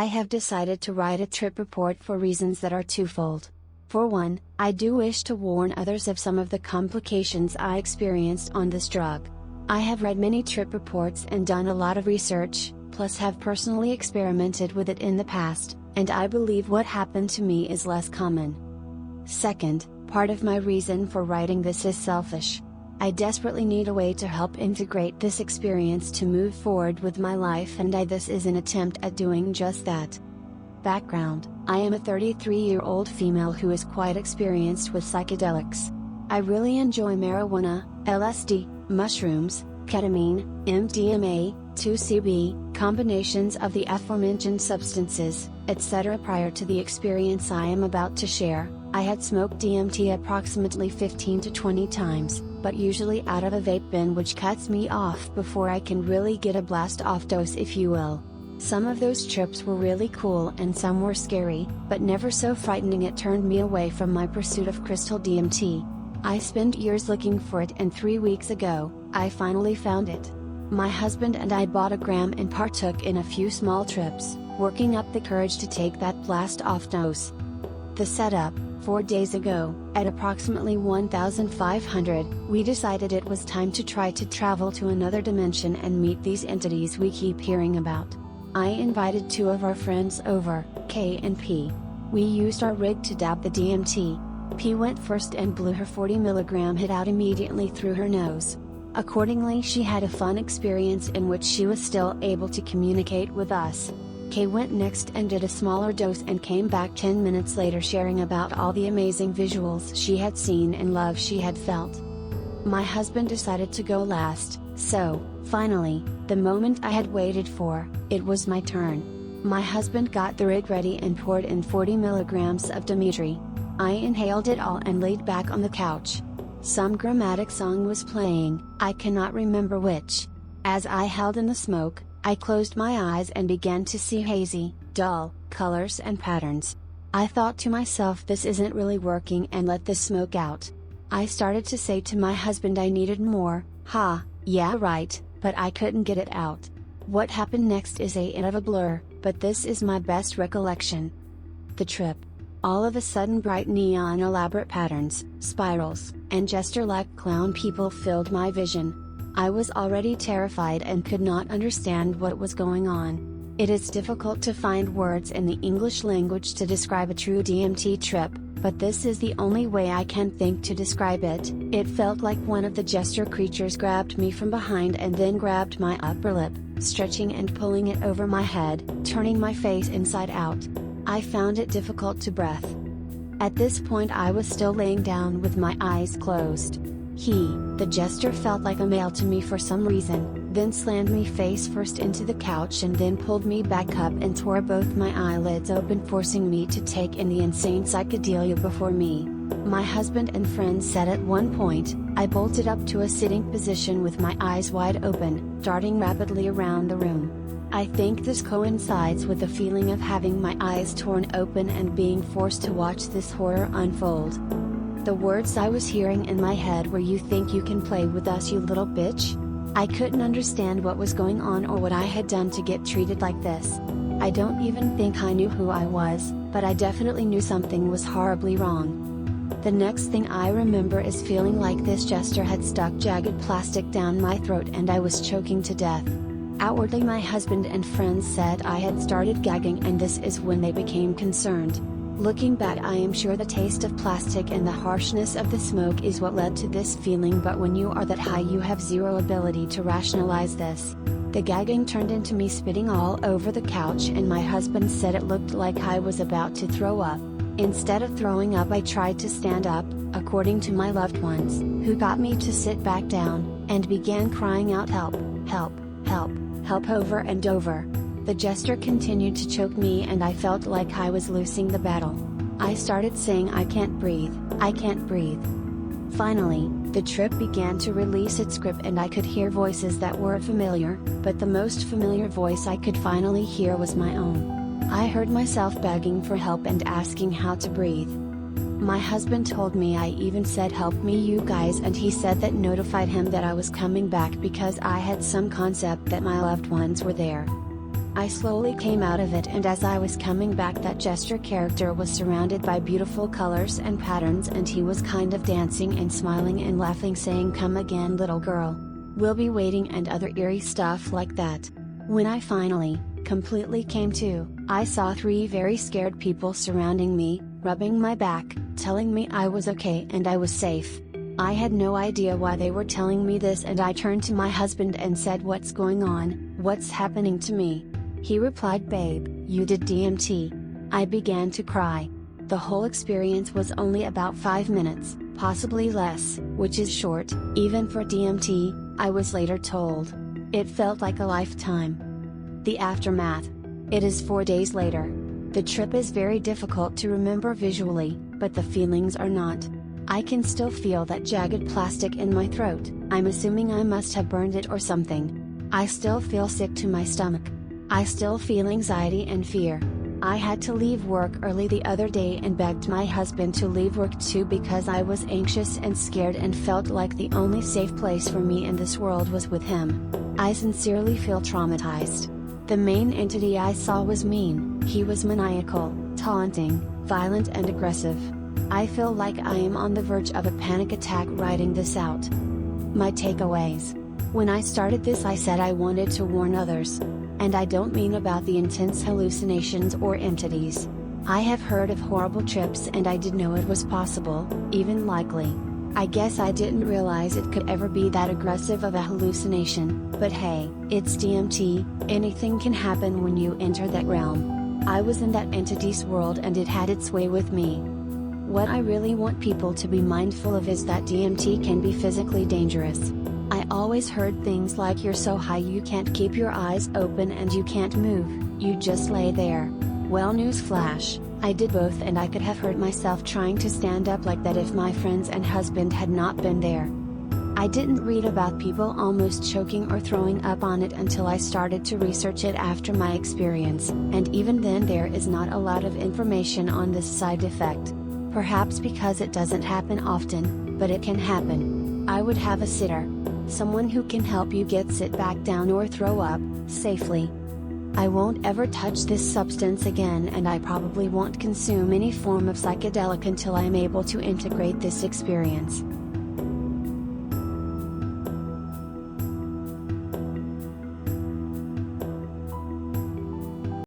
I have decided to write a trip report for reasons that are twofold. For one, I do wish to warn others of some of the complications I experienced on this drug. I have read many trip reports and done a lot of research, plus have personally experimented with it in the past, and I believe what happened to me is less common. Second, part of my reason for writing this is selfish. I desperately need a way to help integrate this experience to move forward with my life, and this is an attempt at doing just that. Background: I am a 33-year-old female who is quite experienced with psychedelics. I really enjoy marijuana, LSD, mushrooms, ketamine, MDMA, 2CB, combinations of the aforementioned substances, etc. Prior to the experience I am about to share, I had smoked DMT approximately 15 to 20 times, but usually out of a vape bin, which cuts me off before I can really get a blast-off dose, if you will. Some of those trips were really cool and some were scary, but never so frightening it turned me away from my pursuit of crystal DMT. I spent years looking for it, and 3 weeks ago, I finally found it. My husband and I bought a gram and partook in a few small trips, working up the courage to take that blast-off dose. The setup: 4 days ago, at approximately 1500, we decided it was time to try to travel to another dimension and meet these entities we keep hearing about. I invited 2 of our friends over, K and P. We used our rig to dab the DMT. P went first and blew her 40 mg hit out immediately through her nose. Accordingly, she had a fun experience in which she was still able to communicate with us. K went next and did a smaller dose and came back 10 minutes later sharing about all the amazing visuals she had seen and love she had felt. My husband decided to go last, so, finally, the moment I had waited for, it was my turn. My husband got the rig ready and poured in 40 mg of Dimitri. I inhaled it all and laid back on the couch. Some dramatic song was playing, I cannot remember which. As I held in the smoke, I closed my eyes and began to see hazy, dull, colors and patterns. I thought to myself, this isn't really working, and let the smoke out. I started to say to my husband I needed more. Yeah right, but I couldn't get it out. What happened next is a bit of a blur, but this is my best recollection. The trip. All of a sudden bright neon elaborate patterns, spirals, and jester-like clown people filled my vision. I was already terrified and could not understand what was going on. It is difficult to find words in the English language to describe a true DMT trip, but this is the only way I can think to describe it. It felt like one of the jester creatures grabbed me from behind and then grabbed my upper lip, stretching and pulling it over my head, turning my face inside out. I found it difficult to breathe. At this point I was still laying down with my eyes closed. The jester, felt like a male to me for some reason, then slammed me face first into the couch and then pulled me back up and tore both my eyelids open, forcing me to take in the insane psychedelia before me. My husband and friends said at one point, I bolted up to a sitting position with my eyes wide open, darting rapidly around the room. I think this coincides with the feeling of having my eyes torn open and being forced to watch this horror unfold. The words I was hearing in my head were, "You think you can play with us, you little bitch?" I couldn't understand what was going on or what I had done to get treated like this. I don't even think I knew who I was, but I definitely knew something was horribly wrong. The next thing I remember is feeling like this jester had stuck jagged plastic down my throat and I was choking to death. Outwardly my husband and friends said I had started gagging, and this is when they became concerned. Looking back, I am sure the taste of plastic and the harshness of the smoke is what led to this feeling, but when you are that high you have zero ability to rationalize this. The gagging turned into me spitting all over the couch, and my husband said it looked like I was about to throw up. Instead of throwing up, I tried to stand up, according to my loved ones, who got me to sit back down, and began crying out, "Help, help, help, help," over and over. The jester continued to choke me and I felt like I was losing the battle. I started saying, "I can't breathe, I can't breathe." Finally, the trip began to release its grip and I could hear voices that were familiar, but the most familiar voice I could finally hear was my own. I heard myself begging for help and asking how to breathe. My husband told me I even said, "Help me you guys," and he said that notified him that I was coming back because I had some concept that my loved ones were there. I slowly came out of it, and as I was coming back, that gesture character was surrounded by beautiful colors and patterns, and he was kind of dancing and smiling and laughing, saying, "Come again, little girl. We'll be waiting," and other eerie stuff like that. When I finally, completely came to, I saw 3 very scared people surrounding me, rubbing my back, telling me I was okay and I was safe. I had no idea why they were telling me this, and I turned to my husband and said, "What's going on? What's happening to me?" He replied, "Babe, you did DMT." I began to cry. The whole experience was only about 5 minutes, possibly less, which is short, even for DMT, I was later told. It felt like a lifetime. The aftermath. It is 4 days later. The trip is very difficult to remember visually, but the feelings are not. I can still feel that jagged plastic in my throat. I'm assuming I must have burned it or something. I still feel sick to my stomach. I still feel anxiety and fear. I had to leave work early the other day and begged my husband to leave work too, because I was anxious and scared and felt like the only safe place for me in this world was with him. I sincerely feel traumatized. The main entity I saw was mean. He was maniacal, taunting, violent and aggressive. I feel like I am on the verge of a panic attack writing this out. My takeaways. When I started this, I said I wanted to warn others. And I don't mean about the intense hallucinations or entities. I have heard of horrible trips and I didn't know it was possible, even likely. I guess I didn't realize it could ever be that aggressive of a hallucination, but hey, it's DMT, anything can happen when you enter that realm. I was in that entity's world and it had its way with me. What I really want people to be mindful of is that DMT can be physically dangerous. I always heard things like, "You're so high you can't keep your eyes open and you can't move, you just lay there." Well, newsflash, I did both, and I could have hurt myself trying to stand up like that if my friends and husband had not been there. I didn't read about people almost choking or throwing up on it until I started to research it after my experience, and even then there is not a lot of information on this side effect. Perhaps because it doesn't happen often, but it can happen. I would have a sitter. Someone who can help you sit back down or throw up, safely. I won't ever touch this substance again, and I probably won't consume any form of psychedelic until I am able to integrate this experience.